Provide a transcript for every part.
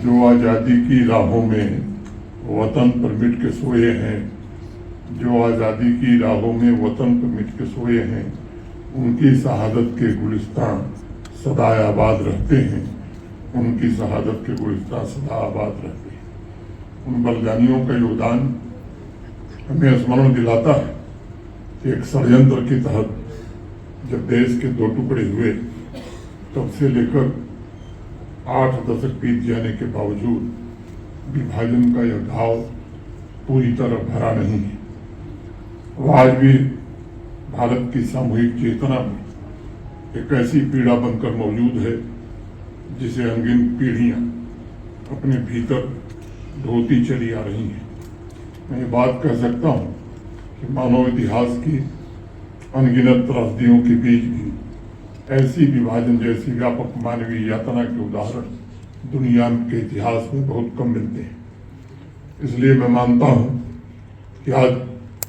जो आज़ादी की राहों में वतन पर मिट के सोए हैं, जो आज़ादी की राहों में वतन पर मिट के सोए हैं, उनकी शहादत के गुलिस्तान सदा आबाद रहते हैं। उनकी शहादत के गुलिस्तान सदा आबाद रहते हैं। उन बलिदानियों का योगदान हमें स्मरण दिलाता है कि एक षड्यंत्र के तहत जब देश के दो टुकड़े हुए, तब से लेकर 8 दशक बीत जाने के बावजूद विभाजन का यह घाव पूरी तरह भरा नहीं है। वह आज भी भारत की सामूहिक चेतना में एक ऐसी पीड़ा बनकर मौजूद है जिसे अनगिनत पीढ़ियां अपने भीतर ढोती चली आ रही हैं। मैं ये बात कह सकता हूँ कि मानव इतिहास की अनगिनत त्रासदियों के बीच भी ऐसी विभाजन जैसी व्यापक मानवीय यातना के उदाहरण दुनिया के इतिहास में बहुत कम मिलते हैं। इसलिए मैं मानता हूँ कि आज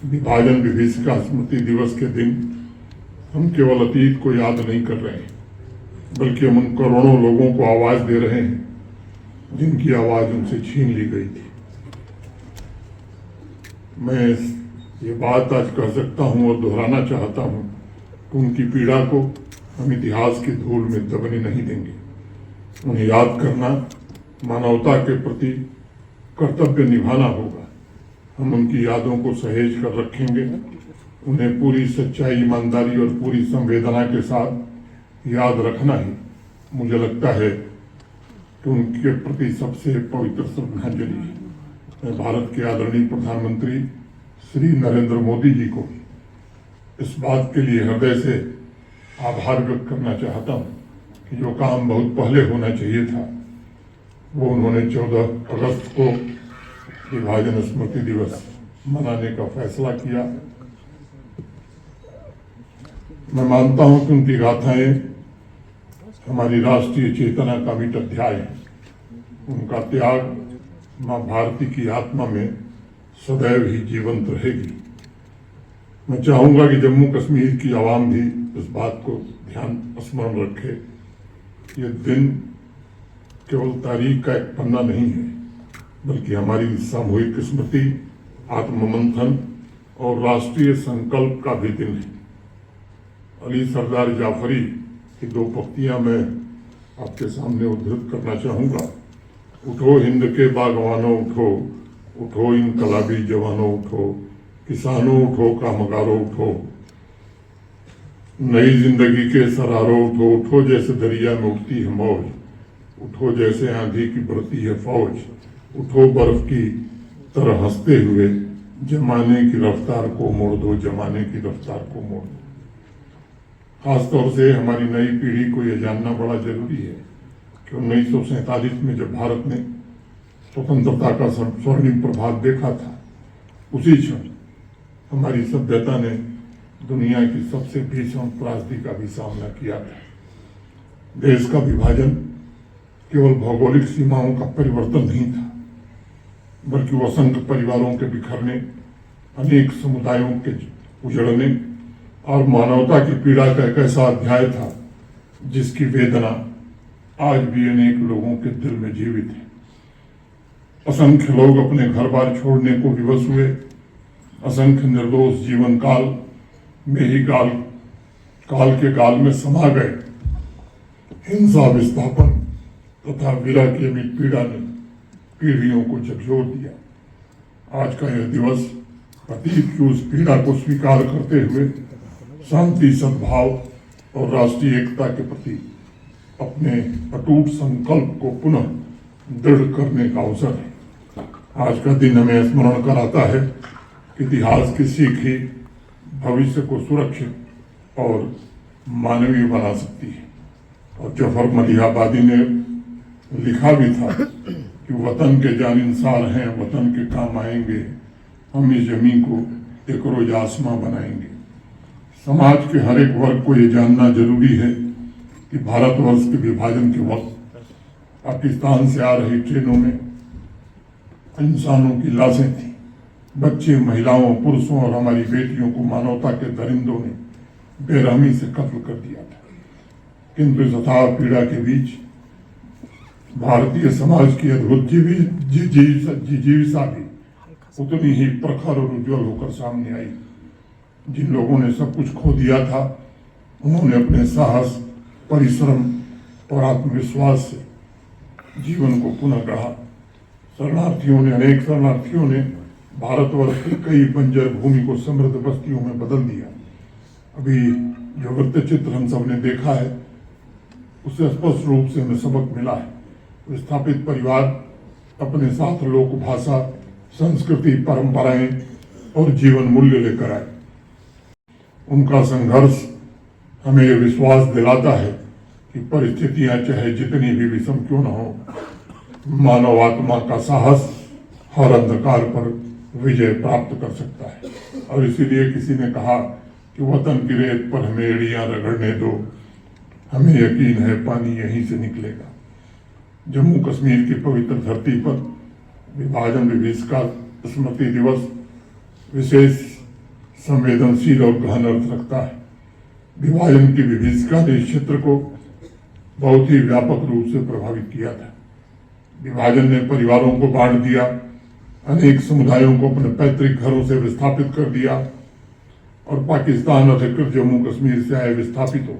विभाजन विभीषिका स्मृति दिवस के दिन हम केवल अतीत को याद नहीं कर रहे हैं, बल्कि हम उन करोड़ों लोगों को आवाज दे रहे हैं जिनकी आवाज उनसे छीन ली गई थी। मैं ये बात आज कह सकता हूँ और दोहराना चाहता हूँ कि उनकी पीड़ा को हम इतिहास की धूल में दबने नहीं देंगे। उन्हें याद करना मानवता के प्रति कर्तव्य निभाना होगा। हम उनकी यादों को सहेज कर रखेंगे। उन्हें पूरी सच्चाई, ईमानदारी और पूरी संवेदना के साथ याद रखना ही मुझे लगता है कि उनके प्रति सबसे पवित्र श्रद्धांजलि है। मैं भारत के आदरणीय प्रधानमंत्री श्री नरेंद्र मोदी जी को इस बात के लिए हृदय से आभार व्यक्त करना चाहता हूँ कि जो काम बहुत पहले होना चाहिए था वो उन्होंने 14 अगस्त को विभाजन स्मृति दिवस मनाने का फैसला किया। मैं मानता हूं कि उनकी गाथाएं हमारी राष्ट्रीय चेतना का अमिट अध्याय है। उनका त्याग मां भारती की आत्मा में सदैव ही जीवंत रहेगी। मैं चाहूंगा कि जम्मू कश्मीर की आवाम भी इस बात को ध्यान स्मरण रखे। ये दिन केवल तारीख का एक पन्ना नहीं है, बल्कि हमारी सामूहिक स्मृति, आत्ममंथन और राष्ट्रीय संकल्प का भी दिन है। अली सरदार जाफरी की 2 पंक्तियां मैं आपके सामने उद्धृत करना चाहूंगा। उठो हिंद के बागवानों उठो, उठो इनकलाबी जवानों उठो, किसानों उठो, कामगारों उठो, नई जिंदगी के सरारों उठो, उठो जैसे दरिया में उठती है मौज, उठो जैसे आंधी की बढ़ती है फौज, उठो बर्फ की तरह हंसते हुए, जमाने की रफ्तार को मोड़ दो, जमाने की रफ्तार को मोड़ दो। खासतौर से हमारी नई पीढ़ी को यह जानना बड़ा जरूरी है कि 1947 में जब भारत ने स्वतंत्रता का स्वर्णिम प्रभात देखा था, उसी क्षण हमारी सभ्यता ने दुनिया की सबसे भीषण त्रासदी का भी सामना किया था। देश का विभाजन केवल भौगोलिक सीमाओं का परिवर्तन नहीं था, बल्कि वो असंख्य परिवारों के बिखरने, अनेक समुदायों के उजड़ने और मानवता की पीड़ा का एक ऐसा अध्याय था जिसकी वेदना आज भी अनेक लोगों के दिल में जीवित है। असंख्य लोग अपने घर बार छोड़ने को विवश हुए। असंख्य निर्दोष जीवन काल में ही काल के गाल में समा गए। हिंसा, विस्थापन तथा विरह की अमिट पीड़ा ने पीढ़ियों को झकझोर दिया। आज का यह दिवस अतीत की उस पीड़ा को स्वीकार करते हुए शांति, सद्भाव और राष्ट्रीय एकता के प्रति अपने अटूट संकल्प को पुनः दृढ़ करने का अवसर है। आज का दिन हमें स्मरण कराता है कि इतिहास की सीख ही भविष्य को सुरक्षित और मानवीय बना सकती है। और जफर मलिहाबादी ने लिखा भी था कि वतन के जानिसार हैं, वतन के काम आएंगे, हम इस जमीन को एक रोज आसमां बनाएंगे। समाज के हर एक वर्ग को ये जानना जरूरी है कि भारतवर्ष के विभाजन के वक्त पाकिस्तान से आ रही ट्रेनों में इंसानों की लाशें थी। बच्चे, महिलाओं, पुरुषों और हमारी बेटियों को मानवता के दरिंदों ने बेरहमी से कत्ल कर दिया था। किंतु इस अथाह पीड़ा के बीच भारतीय समाज की अद्भुत जीविका भी उतनी ही प्रखर और उज्जवल होकर सामने आई। जिन लोगों ने सब कुछ खो दिया था, उन्होंने अपने साहस, परिश्रम और आत्मविश्वास से जीवन को पुनः गढ़ा। अनेक शरणार्थियों ने भारतवर्ष की कई बंजर भूमि को समृद्ध बस्तियों में बदल दिया। अभी जो वृत्त चित्र हम सब ने देखा है, उससे स्पष्ट रूप से हमें सबक मिला है। विस्थापित परिवार अपने साथ लोक भाषा, संस्कृति, परंपराएं और जीवन मूल्य लेकर आए। उनका संघर्ष हमें यह विश्वास दिलाता है कि परिस्थितियां चाहे जितनी भी विषम क्यों न हो, मानव आत्मा का साहस हर अंधकार पर विजय प्राप्त कर सकता है। और इसीलिए किसी ने कहा कि वतन की रेत पर हमें एड़ियां रगड़ने दो, हमें यकीन है पानी यहीं से निकलेगा। जम्मू कश्मीर की पवित्र धरती पर विभाजन विभीषिका स्मृति दिवस विशेष संवेदनशील और गहन अर्थ रखता है। विभाजन की विभीषिका ने इस क्षेत्र को बहुत ही व्यापक रूप से प्रभावित किया था। विभाजन ने परिवारों को बांट दिया, अनेक समुदायों को अपने पैतृक घरों से विस्थापित कर दिया और पाकिस्तान अधिकृत जम्मू कश्मीर से आए विस्थापितों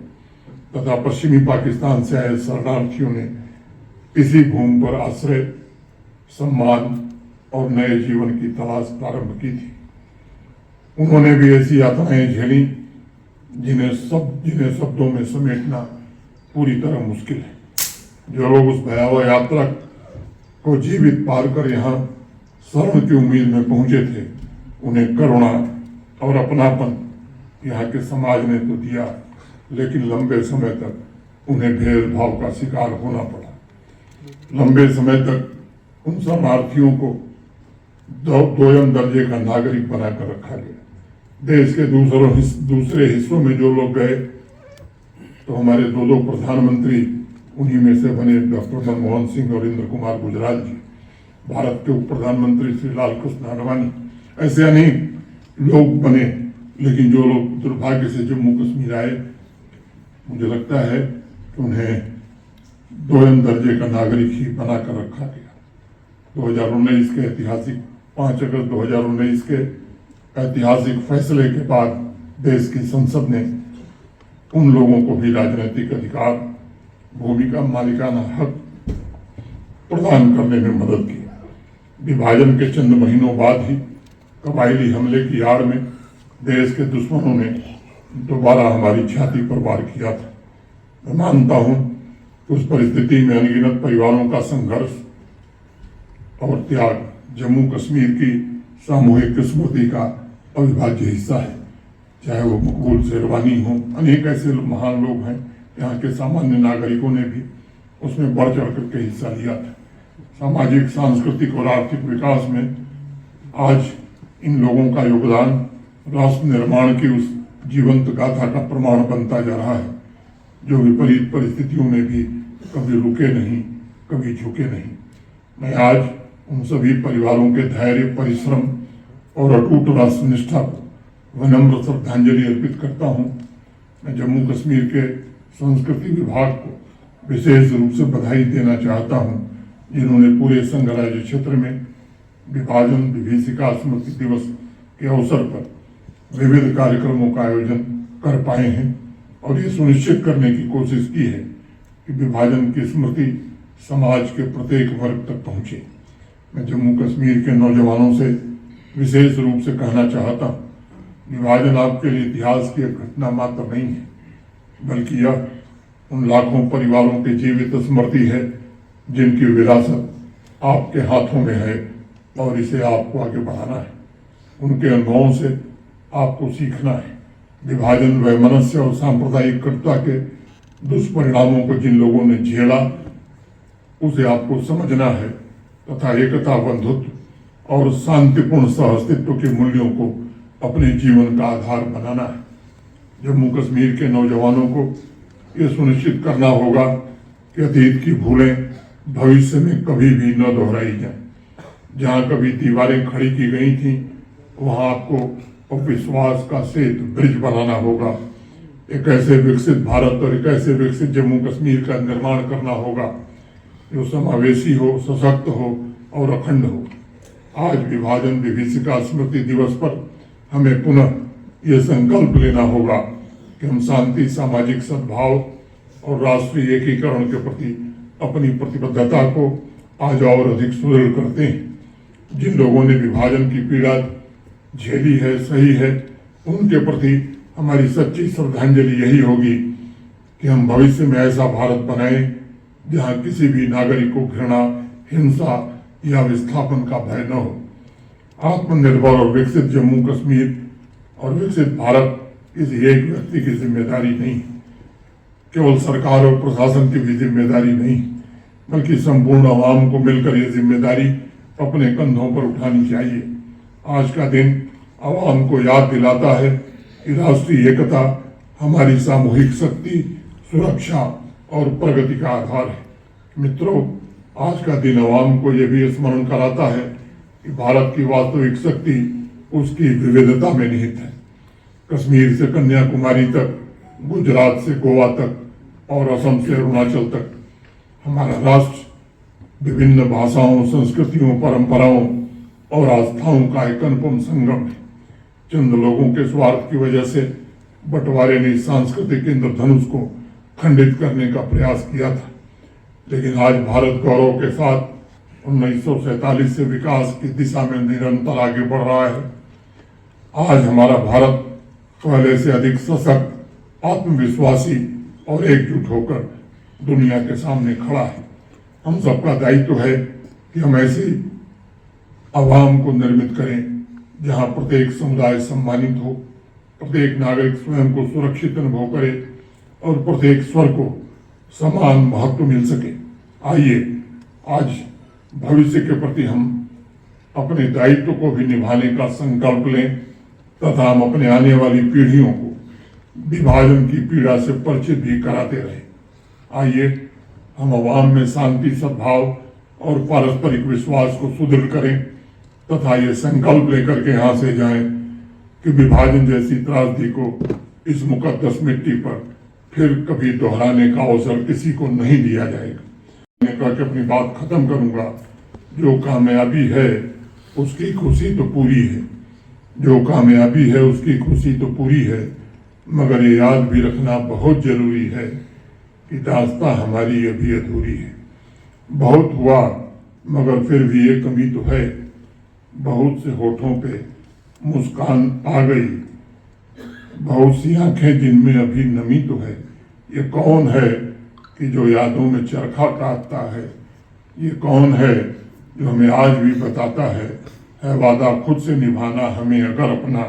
तथा पश्चिमी पाकिस्तान से आए शरणार्थियों ने इसी भूमि पर आश्रय, सम्मान और नए जीवन की तलाश प्रारंभ की थी। उन्होंने भी ऐसी यातनाएं झेली जिन्हें शब्दों में समेटना पूरी तरह मुश्किल है। जो लोग उस भयावह यात्रा को जीवित पार कर यहाँ शरण की उम्मीद में पहुंचे थे, उन्हें करुणा और अपनापन यहाँ के समाज ने तो दिया, लेकिन लंबे समय तक उन्हें भेदभाव का शिकार होना पड़ा। लंबे समय तक उन शरणार्थियों को दोयम दर्जे का नागरिक बनाकर रखा गया। देश के दूसरे हिस्सों में जो लोग गए, तो हमारे दो प्रधानमंत्री उन्हीं में से बने, डॉक्टर मनमोहन सिंह और इंद्र कुमार गुजराल जी। भारत के उप प्रधानमंत्री श्री लाल कृष्ण आडवाणी, ऐसे अनेक लोग बने। लेकिन जो लोग दुर्भाग्य से जम्मू कश्मीर आए, मुझे लगता है कि उन्हें दोयम दर्जे का नागरिक ही बनाकर रखा गया। 2019 के ऐतिहासिक 5 अगस्त 2019 के ऐतिहासिक फैसले के बाद देश की संसद ने उन लोगों को भी राजनीतिक अधिकार, भूमि का मालिकाना हक प्रदान करने में मदद की। विभाजन के चंद महीनों बाद ही कबायली हमले की आड़ में देश के दुश्मनों ने दोबारा हमारी छाती पर वार किया था। मैं मानता हूं कि उस परिस्थिति में अनगिनत परिवारों का संघर्ष और त्याग जम्मू कश्मीर की सामूहिक स्मृति का अविभाज्य हिस्सा है। चाहे वो मकबूल शेरवानी हो, अनेक ऐसे महान लोग हैं, यहाँ के सामान्य नागरिकों ने भी उसमें बढ़ चढ़ करके हिस्सा लिया था। सामाजिक, सांस्कृतिक और आर्थिक विकास में आज इन लोगों का योगदान राष्ट्र निर्माण की उस जीवंत गाथा का प्रमाण बनता जा रहा है, जो विपरीत परिस्थितियों में भी कभी रुके नहीं, कभी झुके नहीं। मैं आज उन सभी परिवारों के धैर्य, परिश्रम और अटूट राष्ट्र निष्ठा को विनम्र श्रद्धांजलि अर्पित करता हूँ। मैं जम्मू कश्मीर के संस्कृति विभाग को विशेष रूप से बधाई देना चाहता हूँ, जिन्होंने पूरे संघ राज्य क्षेत्र में विभाजन विभीषिका स्मृति दिवस के अवसर पर विविध कार्यक्रमों का आयोजन कर पाए हैं और ये सुनिश्चित करने की कोशिश की है कि विभाजन की स्मृति समाज के प्रत्येक वर्ग तक पहुँचे। मैं जम्मू कश्मीर के नौजवानों से विशेष रूप से कहना चाहता हूँ, विभाजन आपके लिए इतिहास की एक घटना मात्र नहीं है, बल्कि यह उन लाखों परिवारों की जीवित स्मृति है जिनकी विरासत आपके हाथों में है और इसे आपको आगे बढ़ाना है। उनके अनुभवों से आपको सीखना है। विभाजन, वैमनस्य और सांप्रदायिकता के दुष्परिणामों को जिन लोगों ने झेला, उसे आपको समझना है तथा एकता, बंधुत्व और शांतिपूर्ण सहअस्तित्व के मूल्यों को अपने जीवन का आधार बनाना है। जम्मू कश्मीर के नौजवानों को यह सुनिश्चित करना होगा कि अतीत की भूलें भविष्य में कभी भी न दोहराई जाएं। जहां कभी दीवारें खड़ी की गई थीं, वहां आपको विश्वास का सेतु, ब्रिज बनाना होगा। एक ऐसे विकसित भारत और एक ऐसे विकसित जम्मू कश्मीर का निर्माण करना होगा जो समावेशी हो, सशक्त हो और अखंड हो। आज विभाजन विभीषिका स्मृति दिवस पर हमें पुनः ये संकल्प लेना होगा कि हम शांति, सामाजिक सद्भाव और राष्ट्रीय एकीकरण के प्रति अपनी प्रतिबद्धता को आज और अधिक सुदृढ़ करते हैं। जिन लोगों ने विभाजन की पीड़ा झेली है, सही है, उनके प्रति हमारी सच्ची श्रद्धांजलि यही होगी कि हम भविष्य में ऐसा भारत बनाएं जहां किसी भी नागरिक को घृणा, हिंसा या विस्थापन का भय न हो। आत्मनिर्भर और विकसित जम्मू कश्मीर और विकसित भारत किसी एक व्यक्ति की जिम्मेदारी नहीं, केवल सरकार और प्रशासन की भी जिम्मेदारी नहीं, बल्कि संपूर्ण आवाम को मिलकर ये जिम्मेदारी अपने कंधों पर उठानी चाहिए। आज का दिन आवाम को याद दिलाता है कि राष्ट्रीय एकता हमारी सामूहिक शक्ति, सुरक्षा और प्रगति का आधार है। मित्रों, आज का दिन आवाम को यह भी स्मरण कराता है कि भारत की वास्तविक शक्ति उसकी विविधता में निहित है। कश्मीर से कन्याकुमारी तक, गुजरात से गोवा तक और असम से अरुणाचल तक हमारा राष्ट्र विभिन्न भाषाओं, संस्कृतियों, परंपराओं और आस्थाओं का एक अनुपम संगम है। चंद लोगों के स्वार्थ की वजह से बंटवारे ने सांस्कृतिक इंद्रधनुष को खंडित करने का प्रयास किया था, लेकिन आज भारत गौरव के साथ 1947 से विकास की दिशा में निरंतर आगे बढ़ रहा है। आज हमारा भारत पहले से अधिक सशक्त, आत्मविश्वासी और एकजुट होकर दुनिया के सामने खड़ा है। हम सबका दायित्व है कि हम ऐसी आवाम को निर्मित करें जहां प्रत्येक समुदाय सम्मानित हो, प्रत्येक नागरिक स्वयं को सुरक्षित अनुभव करे और प्रत्येक स्वर को समान महत्व मिल सके। आइए आज भविष्य के प्रति हम अपने दायित्व को भी निभाने का संकल्प लें तथा हम अपने आने वाली पीढ़ियों को विभाजन की पीड़ा से परिचित भी कराते रहें। आइए हम आवाम में शांति, सद्भाव और पारस्परिक विश्वास को सुदृढ़ करें तथा ये संकल्प लेकर के यहाँ से जाएं कि विभाजन जैसी त्रासदी को इस मुकद्दस मिट्टी पर फिर कभी दोहराने का अवसर किसी को नहीं दिया जाएगा। मैंने कहा कि अपनी बात खत्म करूंगा। जो कामयाबी है उसकी खुशी तो पूरी है, जो कामयाबी है उसकी खुशी तो पूरी है, मगर ये याद भी रखना बहुत जरूरी है कि दास्तां हमारी अभी अधूरी है। बहुत हुआ मगर फिर भी ये कमी तो है, बहुत से होठों पे मुस्कान आ गई, बहुत सी आंखें जिनमें अभी नमी तो है। ये कौन है कि जो यादों में चरखा काटता है? ये कौन है जो हमें आज भी बताता है वादा खुद से निभाना हमें अगर अपना,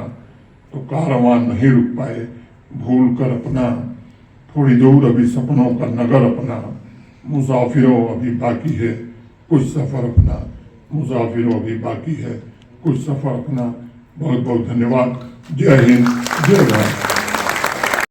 तो कारवां नहीं रुक पाए भूल कर अपना, थोड़ी दूर अभी सपनों का नगर अपना, मुसाफिरों अभी बाकी है कुछ सफर अपना, मुसाफिरों अभी बाकी है कुछ सफर अपना। बहुत बहुत धन्यवाद। जय हिंद, जय भारत।